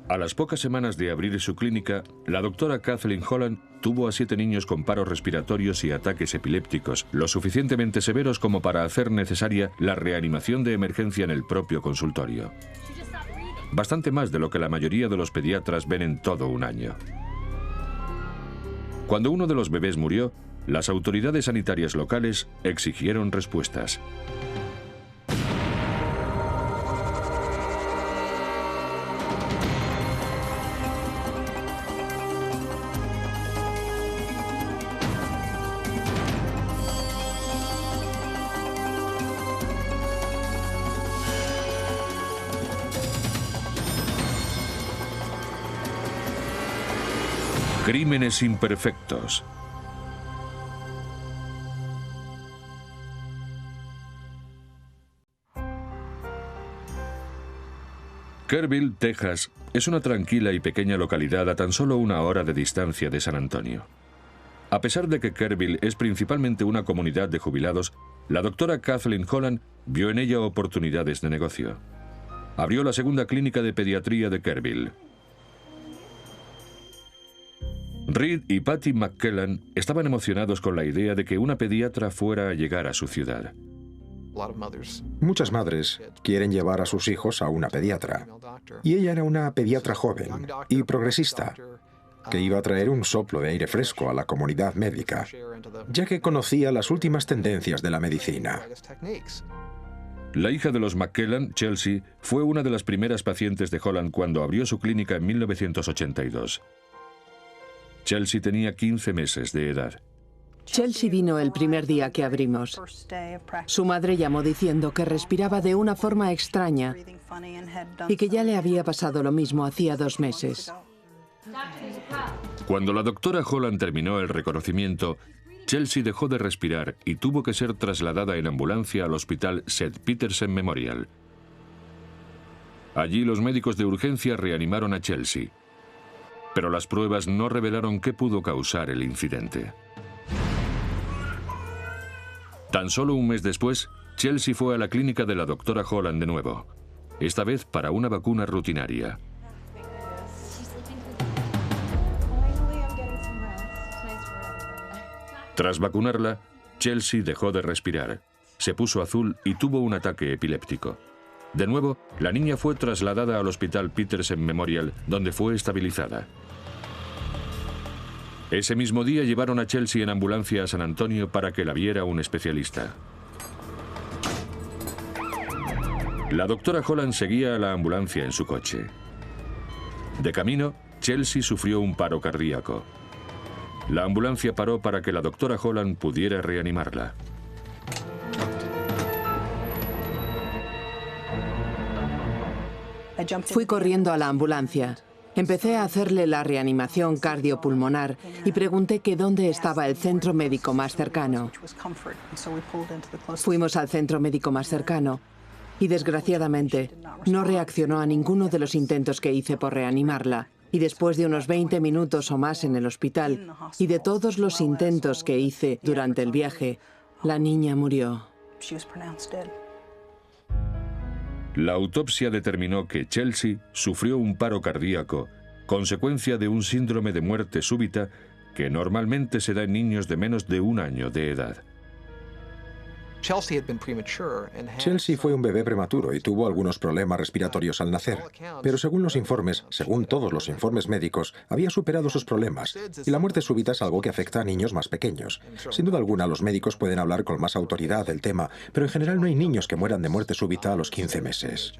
A las pocas semanas de abrir su clínica, la doctora Kathleen Holland tuvo a 7 niños con paros respiratorios y ataques epilépticos, lo suficientemente severos como para hacer necesaria la reanimación de emergencia en el propio consultorio. Bastante más de lo que la mayoría de los pediatras ven en todo un año. Cuando uno de los bebés murió, las autoridades sanitarias locales exigieron respuestas. Crímenes imperfectos. Kerrville, Texas, es una tranquila y pequeña localidad a tan solo 1 hora de distancia de San Antonio. A pesar de que Kerrville es principalmente una comunidad de jubilados, la doctora Kathleen Holland vio en ella oportunidades de negocio. Abrió la segunda clínica de pediatría de Kerrville. Reed y Patty McKellan estaban emocionados con la idea de que una pediatra fuera a llegar a su ciudad. Muchas madres quieren llevar a sus hijos a una pediatra. Y ella era una pediatra joven y progresista, que iba a traer un soplo de aire fresco a la comunidad médica, ya que conocía las últimas tendencias de la medicina. La hija de los McKellan, Chelsea, fue una de las primeras pacientes de Holland cuando abrió su clínica en 1982. Chelsea tenía 15 meses de edad. Chelsea vino el primer día que abrimos. Su madre llamó diciendo que respiraba de una forma extraña y que ya le había pasado lo mismo hacía 2 meses. Cuando la doctora Holland terminó el reconocimiento, Chelsea dejó de respirar y tuvo que ser trasladada en ambulancia al hospital St. Petersen Memorial. Allí los médicos de urgencia reanimaron a Chelsea, pero las pruebas no revelaron qué pudo causar el incidente. Tan solo un mes después, Chelsea fue a la clínica de la doctora Holland de nuevo, esta vez para una vacuna rutinaria. Tras vacunarla, Chelsea dejó de respirar, se puso azul y tuvo un ataque epiléptico. De nuevo, la niña fue trasladada al hospital Petersen Memorial, donde fue estabilizada. Ese mismo día llevaron a Chelsea en ambulancia a San Antonio para que la viera un especialista. La doctora Holland seguía a la ambulancia en su coche. De camino, Chelsea sufrió un paro cardíaco. La ambulancia paró para que la doctora Holland pudiera reanimarla. Fui corriendo a la ambulancia. Empecé a hacerle la reanimación cardiopulmonar y pregunté que dónde estaba el centro médico más cercano. Fuimos al centro médico más cercano y, desgraciadamente, no reaccionó a ninguno de los intentos que hice por reanimarla. Y después de unos 20 minutos o más en el hospital y de todos los intentos que hice durante el viaje, la niña murió. La autopsia determinó que Chelsea sufrió un paro cardíaco, consecuencia de un síndrome de muerte súbita que normalmente se da en niños de menos de 1 año de edad. Chelsea fue un bebé prematuro y tuvo algunos problemas respiratorios al nacer, pero según todos los informes médicos, había superado sus problemas, y la muerte súbita es algo que afecta a niños más pequeños. Sin duda alguna, los médicos pueden hablar con más autoridad del tema, pero en general no hay niños que mueran de muerte súbita a los 15 meses.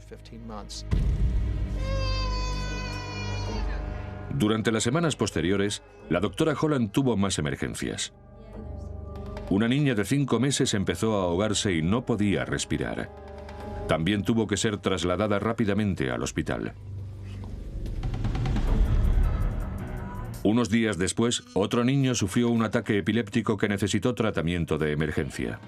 Durante las semanas posteriores, la doctora Holland tuvo más emergencias. Una niña de 5 meses empezó a ahogarse y no podía respirar. También tuvo que ser trasladada rápidamente al hospital. Unos días después, otro niño sufrió un ataque epiléptico que necesitó tratamiento de emergencia.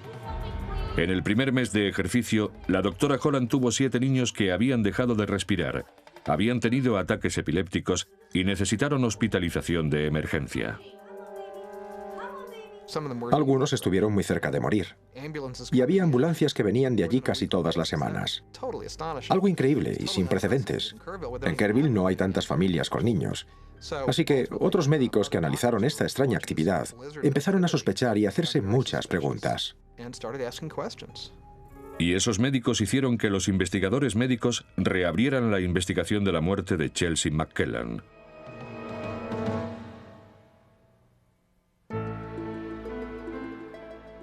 En el primer mes de ejercicio, la doctora Holland tuvo 7 niños que habían dejado de respirar, habían tenido ataques epilépticos y necesitaron hospitalización de emergencia. Algunos estuvieron muy cerca de morir. Y había ambulancias que venían de allí casi todas las semanas. Algo increíble y sin precedentes. En Kerrville no hay tantas familias con niños. Así que otros médicos que analizaron esta extraña actividad empezaron a sospechar y a hacerse muchas preguntas. Y esos médicos hicieron que los investigadores médicos reabrieran la investigación de la muerte de Chelsea McKellan.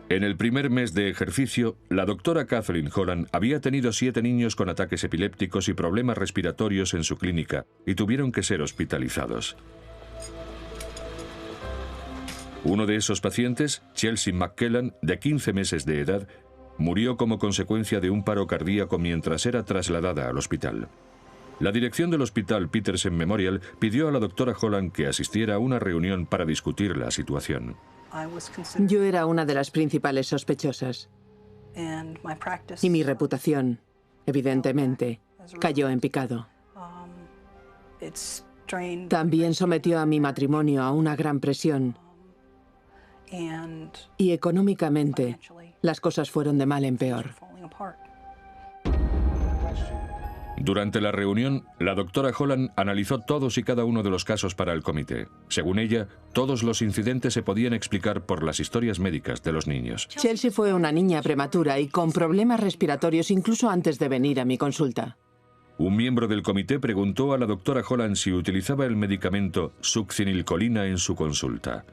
En el primer mes de ejercicio, la doctora Kathleen Holland había tenido 7 niños con ataques epilépticos y problemas respiratorios en su clínica y tuvieron que ser hospitalizados. Uno de esos pacientes, Chelsea McKellan, de 15 meses de edad, murió como consecuencia de un paro cardíaco mientras era trasladada al hospital. La dirección del hospital Petersen Memorial pidió a la doctora Holland que asistiera a una reunión para discutir la situación. Yo era una de las principales sospechosas. Y mi reputación, evidentemente, cayó en picado. También sometió a mi matrimonio a una gran presión. Y económicamente, las cosas fueron de mal en peor. Durante la reunión, la doctora Holland analizó todos y cada uno de los casos para el comité. Según ella, todos los incidentes se podían explicar por las historias médicas de los niños. Chelsea fue una niña prematura y con problemas respiratorios incluso antes de venir a mi consulta. Un miembro del comité preguntó a la doctora Holland si utilizaba el medicamento succinilcolina en su consulta.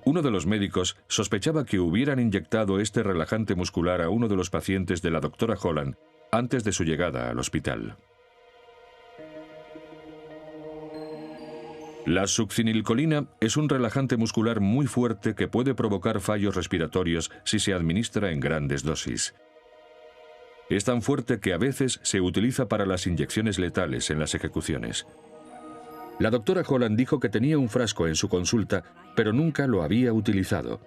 Uno de los médicos sospechaba que hubieran inyectado este relajante muscular a uno de los pacientes de la doctora Holland antes de su llegada al hospital. La succinilcolina es un relajante muscular muy fuerte que puede provocar fallos respiratorios si se administra en grandes dosis. Es tan fuerte que a veces se utiliza para las inyecciones letales en las ejecuciones. La doctora Holland dijo que tenía un frasco en su consulta, pero nunca lo había utilizado.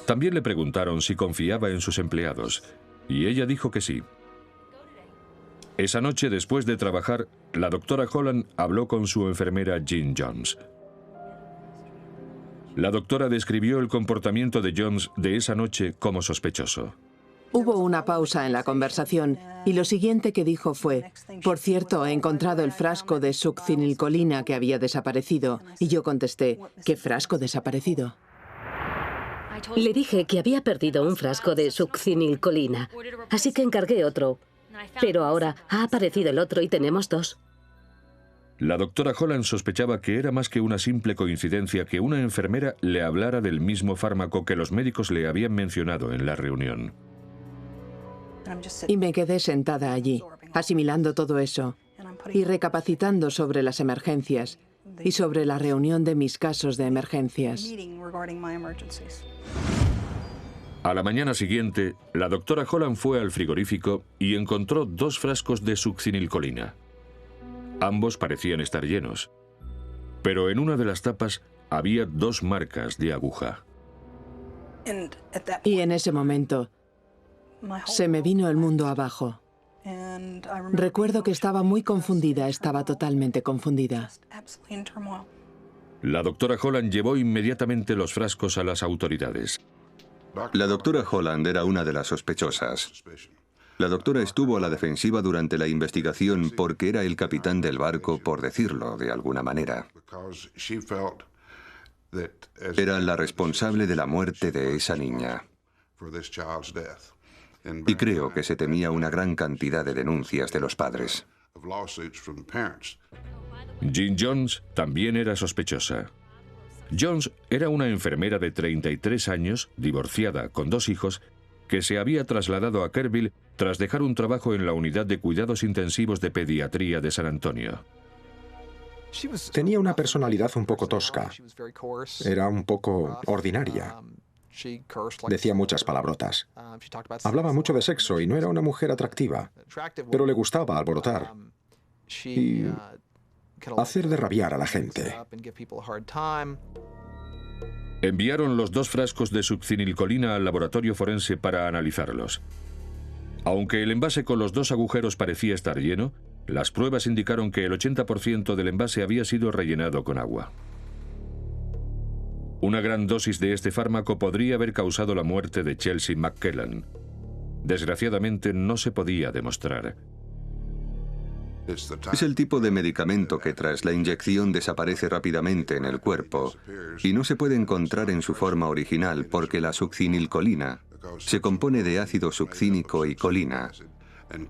También le preguntaron si confiaba en sus empleados, y ella dijo que sí. Esa noche, después de trabajar, la doctora Holland habló con su enfermera Jean Jones. La doctora describió el comportamiento de Jones de esa noche como sospechoso. Hubo una pausa en la conversación y lo siguiente que dijo fue: por cierto, he encontrado el frasco de succinilcolina que había desaparecido. Y yo contesté: ¿qué frasco desaparecido? Le dije que había perdido un frasco de succinilcolina, así que encargué otro. Pero ahora ha aparecido el otro y tenemos 2. La doctora Holland sospechaba que era más que una simple coincidencia que una enfermera le hablara del mismo fármaco que los médicos le habían mencionado en la reunión. Y me quedé sentada allí, asimilando todo eso y recapacitando sobre las emergencias y sobre la reunión de mis casos de emergencias. A la mañana siguiente, la doctora Holland fue al frigorífico y encontró 2 frascos de succinilcolina. Ambos parecían estar llenos, pero en una de las tapas había 2 marcas de aguja. Y en ese momento se me vino el mundo abajo. Recuerdo que estaba muy confundida, estaba totalmente confundida. La doctora Holland llevó inmediatamente los frascos a las autoridades. La doctora Holland era una de las sospechosas. La doctora estuvo a la defensiva durante la investigación porque era el capitán del barco, por decirlo de alguna manera. Era la responsable de la muerte de esa niña. Y creo que se temía una gran cantidad de denuncias de los padres. Jean Jones también era sospechosa. Jones era una enfermera de 33 años, divorciada, con 2 hijos, que se había trasladado a Kerrville tras dejar un trabajo en la unidad de cuidados intensivos de pediatría de San Antonio. Tenía una personalidad un poco tosca. Era un poco ordinaria. Decía muchas palabrotas. Hablaba mucho de sexo y no era una mujer atractiva, pero le gustaba alborotar y hacer de rabiar a la gente. Enviaron los 2 frascos de succinilcolina al laboratorio forense para analizarlos. Aunque el envase con los 2 agujeros parecía estar lleno, las pruebas indicaron que el 80% del envase había sido rellenado con agua. Una gran dosis de este fármaco podría haber causado la muerte de Chelsea McKellan. Desgraciadamente no se podía demostrar. Es el tipo de medicamento que tras la inyección desaparece rápidamente en el cuerpo y no se puede encontrar en su forma original porque la succinilcolina se compone de ácido succínico y colina,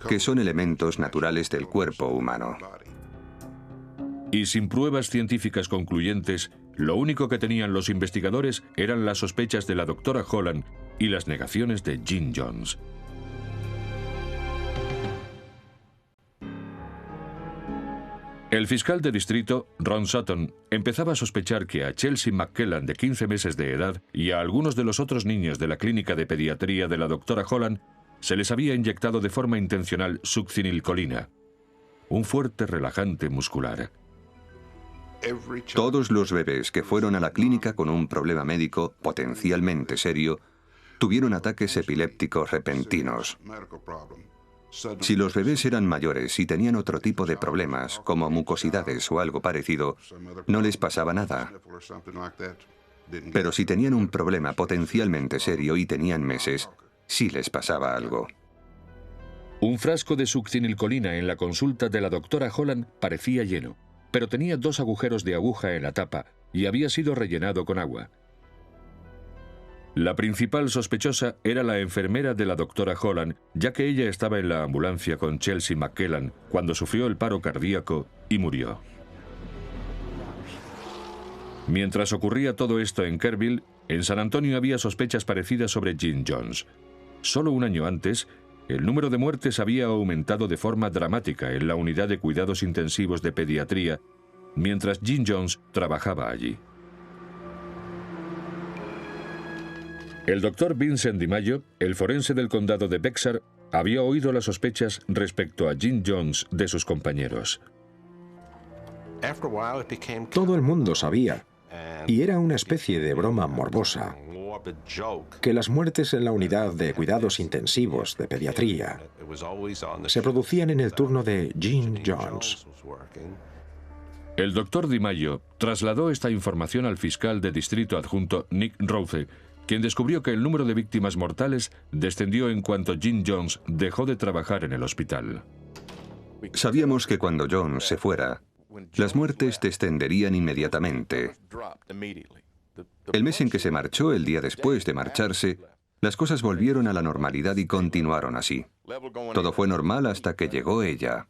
que son elementos naturales del cuerpo humano. Y sin pruebas científicas concluyentes, lo único que tenían los investigadores eran las sospechas de la doctora Holland y las negaciones de Jim Jones. El fiscal de distrito, Ron Sutton, empezaba a sospechar que a Chelsea McKellan, de 15 meses de edad, y a algunos de los otros niños de la clínica de pediatría de la doctora Holland se les había inyectado de forma intencional succinilcolina, un fuerte relajante muscular. Todos los bebés que fueron a la clínica con un problema médico potencialmente serio tuvieron ataques epilépticos repentinos. Si los bebés eran mayores y tenían otro tipo de problemas, como mucosidades o algo parecido, no les pasaba nada. Pero si tenían un problema potencialmente serio y tenían meses, sí les pasaba algo. Un frasco de succinilcolina en la consulta de la doctora Holland parecía lleno, pero tenía 2 agujeros de aguja en la tapa y había sido rellenado con agua. La principal sospechosa era la enfermera de la doctora Holland, ya que ella estaba en la ambulancia con Chelsea McKellan cuando sufrió el paro cardíaco y murió. Mientras ocurría todo esto en Kerrville, en San Antonio había sospechas parecidas sobre Jim Jones. Solo un año antes, el número de muertes había aumentado de forma dramática en la unidad de cuidados intensivos de pediatría, mientras Jim Jones trabajaba allí. El doctor Vincent DiMaggio, el forense del condado de Bexar, había oído las sospechas respecto a Jim Jones de sus compañeros. Todo el mundo sabía, y era una especie de broma morbosa, que las muertes en la unidad de cuidados intensivos de pediatría se producían en el turno de Jim Jones. El doctor DiMaggio trasladó esta información al fiscal de distrito adjunto Nick Rouse, quien descubrió que el número de víctimas mortales descendió en cuanto Jim Jones dejó de trabajar en el hospital. Sabíamos que cuando Jones se fuera, las muertes descenderían inmediatamente. El mes en que se marchó, el día después de marcharse, las cosas volvieron a la normalidad y continuaron así. Todo fue normal hasta que llegó ella.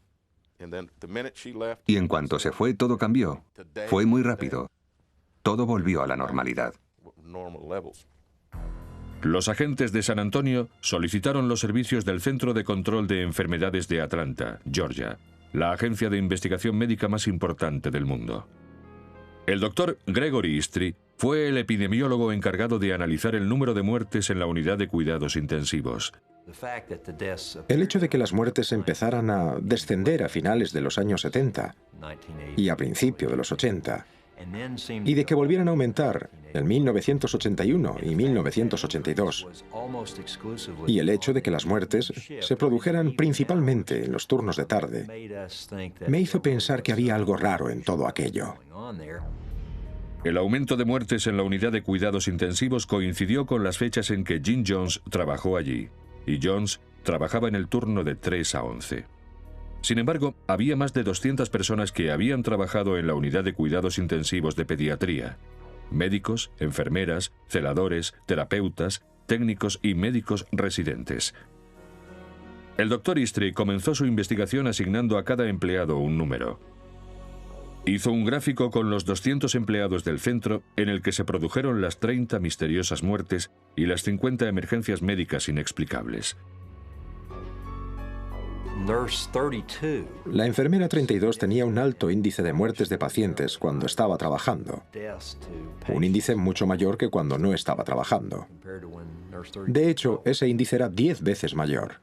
Y en cuanto se fue, todo cambió. Fue muy rápido. Todo volvió a la normalidad. Los agentes de San Antonio solicitaron los servicios del Centro de Control de Enfermedades de Atlanta, Georgia, la agencia de investigación médica más importante del mundo. El doctor Gregory Istri fue el epidemiólogo encargado de analizar el número de muertes en la unidad de cuidados intensivos. El hecho de que las muertes empezaran a descender a finales de los años 70 y a principios de los 80, y de que volvieran a aumentar en 1981 y 1982, y el hecho de que las muertes se produjeran principalmente en los turnos de tarde, me hizo pensar que había algo raro en todo aquello. El aumento de muertes en la unidad de cuidados intensivos coincidió con las fechas en que Jim Jones trabajó allí, y Jones trabajaba en el turno de 3 a 11. Sin embargo, había más de 200 personas que habían trabajado en la unidad de cuidados intensivos de pediatría. Médicos, enfermeras, celadores, terapeutas, técnicos y médicos residentes. El doctor Istri comenzó su investigación asignando a cada empleado un número. Hizo un gráfico con los 200 empleados del centro en el que se produjeron las 30 misteriosas muertes y las 50 emergencias médicas inexplicables. La enfermera 32 tenía un alto índice de muertes de pacientes cuando estaba trabajando, un índice mucho mayor que cuando no estaba trabajando. De hecho, ese índice era 10 veces mayor.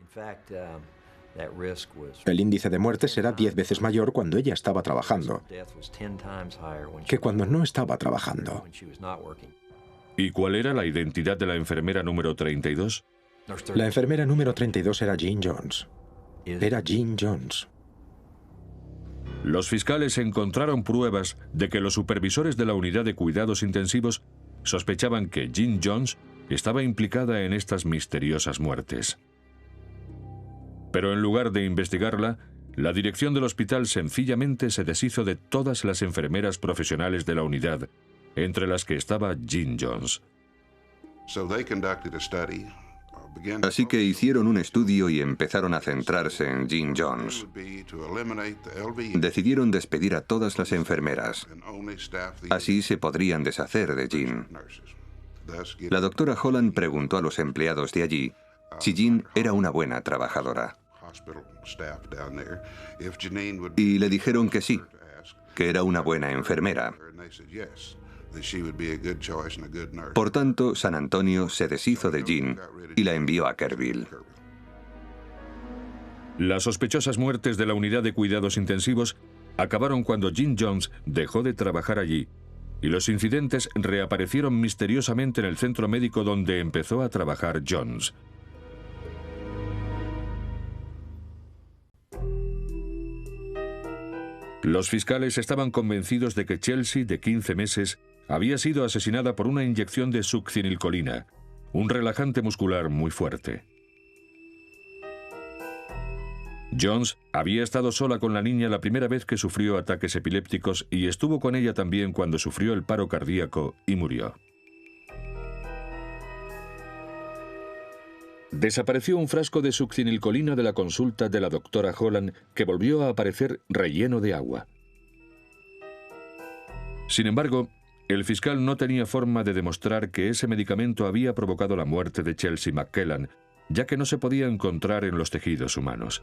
El índice de muertes era 10 veces mayor cuando ella estaba trabajando que cuando no estaba trabajando. ¿Y cuál era la identidad de la enfermera número 32? La enfermera número 32 era Jim Jones. Era Jim Jones. Los fiscales encontraron pruebas de que los supervisores de la unidad de cuidados intensivos sospechaban que Jean Jones estaba implicada en estas misteriosas muertes. Pero en lugar de investigarla, la dirección del hospital sencillamente se deshizo de todas las enfermeras profesionales de la unidad, entre las que estaba Jean Jones. Así que hicieron un estudio y empezaron a centrarse en Jean Jones. Decidieron despedir a todas las enfermeras. Así se podrían deshacer de Jean. La doctora Holland preguntó a los empleados de allí si Jean era una buena trabajadora. Y le dijeron que sí, que era una buena enfermera. Por tanto, San Antonio se deshizo de Jean y la envió a Kerrville. Las sospechosas muertes de la unidad de cuidados intensivos acabaron cuando Jean Jones dejó de trabajar allí, y los incidentes reaparecieron misteriosamente en el centro médico donde empezó a trabajar Jones. Los fiscales estaban convencidos de que Chelsea, de 15 meses, había sido asesinada por una inyección de succinilcolina, un relajante muscular muy fuerte. Jones había estado sola con la niña la primera vez que sufrió ataques epilépticos y estuvo con ella también cuando sufrió el paro cardíaco y murió. Desapareció un frasco de succinilcolina de la consulta de la doctora Holland, que volvió a aparecer relleno de agua. Sin embargo, el fiscal no tenía forma de demostrar que ese medicamento había provocado la muerte de Chelsea McKellan, ya que no se podía encontrar en los tejidos humanos.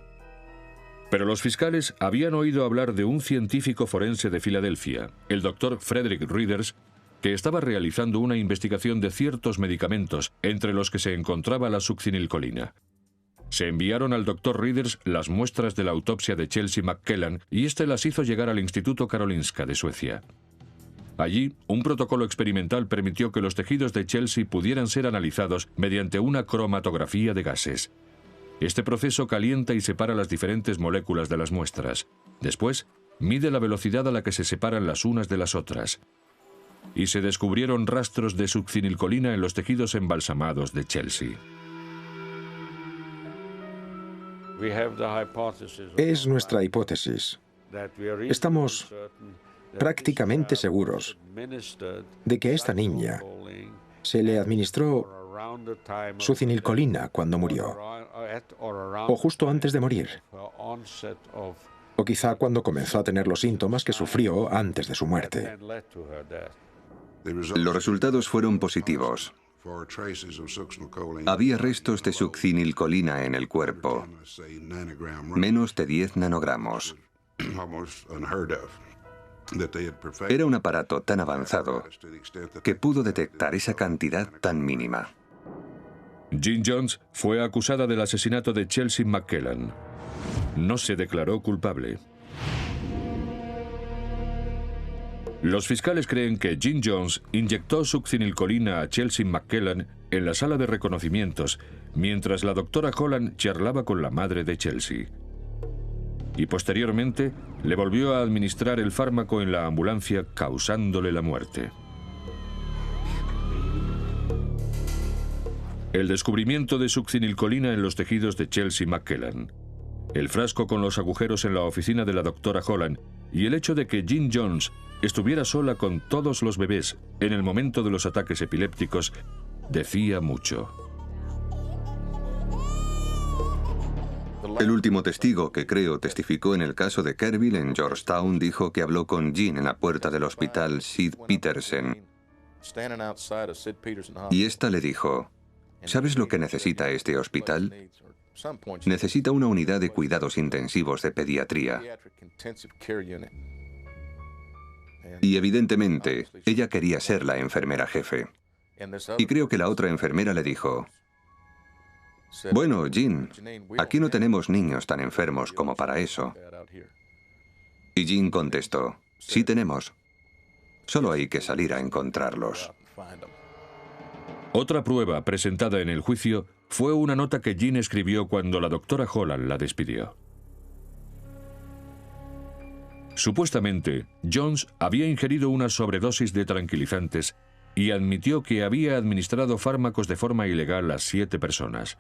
Pero los fiscales habían oído hablar de un científico forense de Filadelfia, el doctor Frederick Readers, que estaba realizando una investigación de ciertos medicamentos, entre los que se encontraba la succinilcolina. Se enviaron al doctor Readers las muestras de la autopsia de Chelsea McKellan y éste las hizo llegar al Instituto Karolinska de Suecia. Allí, un protocolo experimental permitió que los tejidos de Chelsea pudieran ser analizados mediante una cromatografía de gases. Este proceso calienta y separa las diferentes moléculas de las muestras. Después, mide la velocidad a la que se separan las unas de las otras. Y se descubrieron rastros de succinilcolina en los tejidos embalsamados de Chelsea. Es nuestra hipótesis. Estamos prácticamente seguros de que a esta niña se le administró succinilcolina cuando murió, o justo antes de morir, o quizá cuando comenzó a tener los síntomas que sufrió antes de su muerte. Los resultados fueron positivos. Había restos de succinilcolina en el cuerpo, menos de 10 nanogramos. Era un aparato tan avanzado que pudo detectar esa cantidad tan mínima. Jean Jones fue acusada del asesinato de Chelsea McKellan. No se declaró culpable. Los fiscales creen que Jean Jones inyectó succinilcolina a Chelsea McKellan en la sala de reconocimientos, mientras la doctora Holland charlaba con la madre de Chelsea. Y posteriormente le volvió a administrar el fármaco en la ambulancia, causándole la muerte. El descubrimiento de succinilcolina en los tejidos de Chelsea McKellan, el frasco con los agujeros en la oficina de la doctora Holland y el hecho de que Jean Jones estuviera sola con todos los bebés en el momento de los ataques epilépticos decía mucho. El último testigo que creo testificó en el caso de Kerrville en Georgetown dijo que habló con Jean en la puerta del hospital Sid Petersen. Y esta le dijo: ¿sabes lo que necesita este hospital? Necesita una unidad de cuidados intensivos de pediatría. Y evidentemente, ella quería ser la enfermera jefe. Y creo que la otra enfermera le dijo: bueno, Jean, aquí no tenemos niños tan enfermos como para eso. Y Jean contestó: sí tenemos. Solo hay que salir a encontrarlos. Otra prueba presentada en el juicio fue una nota que Jean escribió cuando la doctora Holland la despidió. Supuestamente, Jones había ingerido una sobredosis de tranquilizantes y admitió que había administrado fármacos de forma ilegal a 7 personas.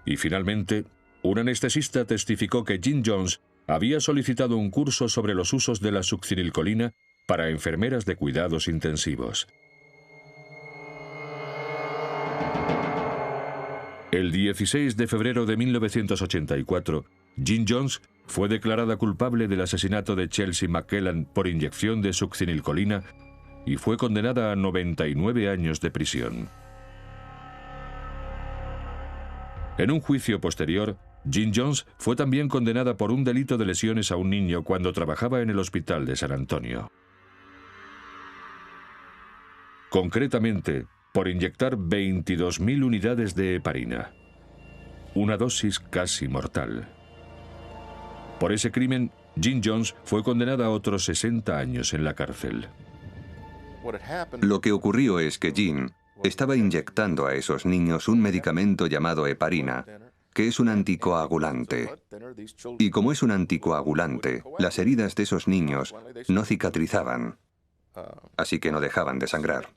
Y finalmente, un anestesista testificó que Jim Jones había solicitado un curso sobre los usos de la succinilcolina para enfermeras de cuidados intensivos. El 16 de febrero de 1984, Jim Jones fue declarada culpable del asesinato de Chelsea McKellan por inyección de succinilcolina y fue condenada a 99 años de prisión. En un juicio posterior, Jim Jones fue también condenada por un delito de lesiones a un niño cuando trabajaba en el hospital de San Antonio. Concretamente, por inyectar 22.000 unidades de heparina, una dosis casi mortal. Por ese crimen, Jim Jones fue condenada a otros 60 años en la cárcel. Lo que ocurrió es que Jim estaba inyectando a esos niños un medicamento llamado heparina, que es un anticoagulante. Y como es un anticoagulante, las heridas de esos niños no cicatrizaban, así que no dejaban de sangrar.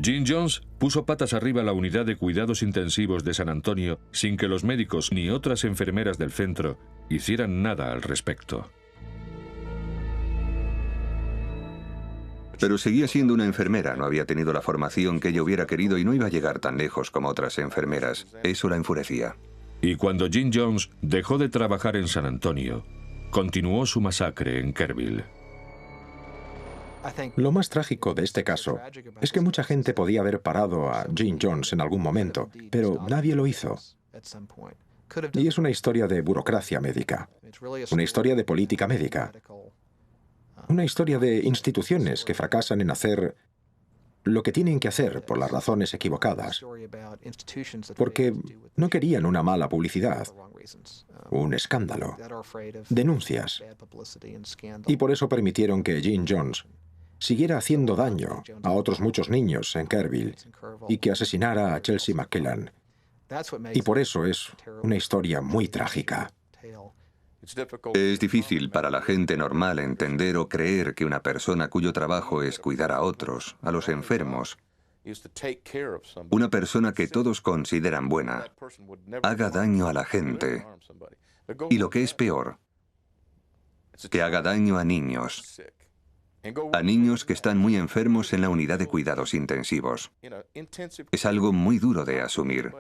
Jim Jones puso patas arriba la unidad de cuidados intensivos de San Antonio sin que los médicos ni otras enfermeras del centro hicieran nada al respecto. Pero seguía siendo una enfermera, no había tenido la formación que ella hubiera querido y no iba a llegar tan lejos como otras enfermeras. Eso la enfurecía. Y cuando Jim Jones dejó de trabajar en San Antonio, continuó su masacre en Kerrville. Lo más trágico de este caso es que mucha gente podía haber parado a Jim Jones en algún momento, pero nadie lo hizo. Y es una historia de burocracia médica, una historia de política médica, una historia de instituciones que fracasan en hacer lo que tienen que hacer por las razones equivocadas, porque no querían una mala publicidad, un escándalo, denuncias, y por eso permitieron que Jim Jones siguiera haciendo daño a otros muchos niños en Kerrville y que asesinara a Chelsea McKellan. Y por eso es una historia muy trágica. Es difícil para la gente normal entender o creer que una persona cuyo trabajo es cuidar a otros, a los enfermos, una persona que todos consideran buena, haga daño a la gente. Y lo que es peor, que haga daño a niños que están muy enfermos en la unidad de cuidados intensivos. Es algo muy duro de asumir.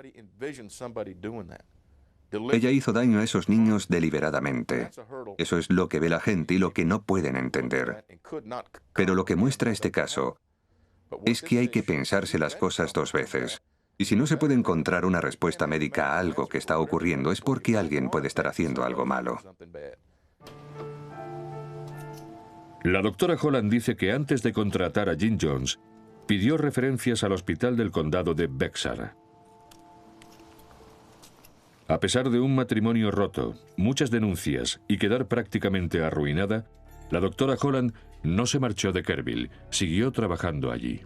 Ella hizo daño a esos niños deliberadamente. Eso es lo que ve la gente y lo que no pueden entender. Pero lo que muestra este caso es que hay que pensarse las cosas 2 veces. Y si no se puede encontrar una respuesta médica a algo que está ocurriendo, es porque alguien puede estar haciendo algo malo. La doctora Holland dice que antes de contratar a Jim Jones, pidió referencias al hospital del condado de Bexar. A pesar de un matrimonio roto, muchas denuncias y quedar prácticamente arruinada, la doctora Holland no se marchó de Kerrville, siguió trabajando allí.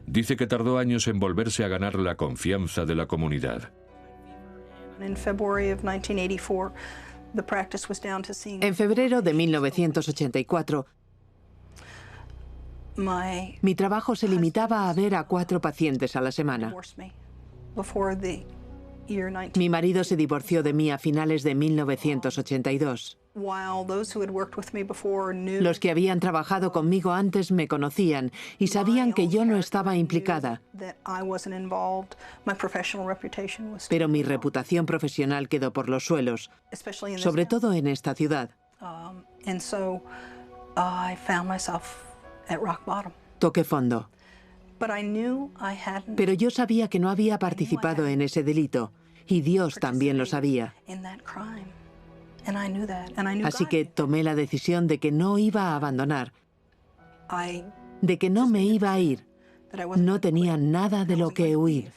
Dice que tardó años en volverse a ganar la confianza de la comunidad. En febrero de 1984, mi trabajo se limitaba a ver a 4 pacientes a la semana. Mi marido se divorció de mí a finales de 1982. Los que habían trabajado conmigo antes me conocían y sabían que yo no estaba implicada. Pero mi reputación profesional quedó por los suelos, sobre todo en esta ciudad. Toqué fondo. Pero yo sabía que no había participado en ese delito, y Dios también lo sabía. Así que tomé la decisión de que no iba a abandonar, de que no me iba a ir. No tenía nada de lo que huir.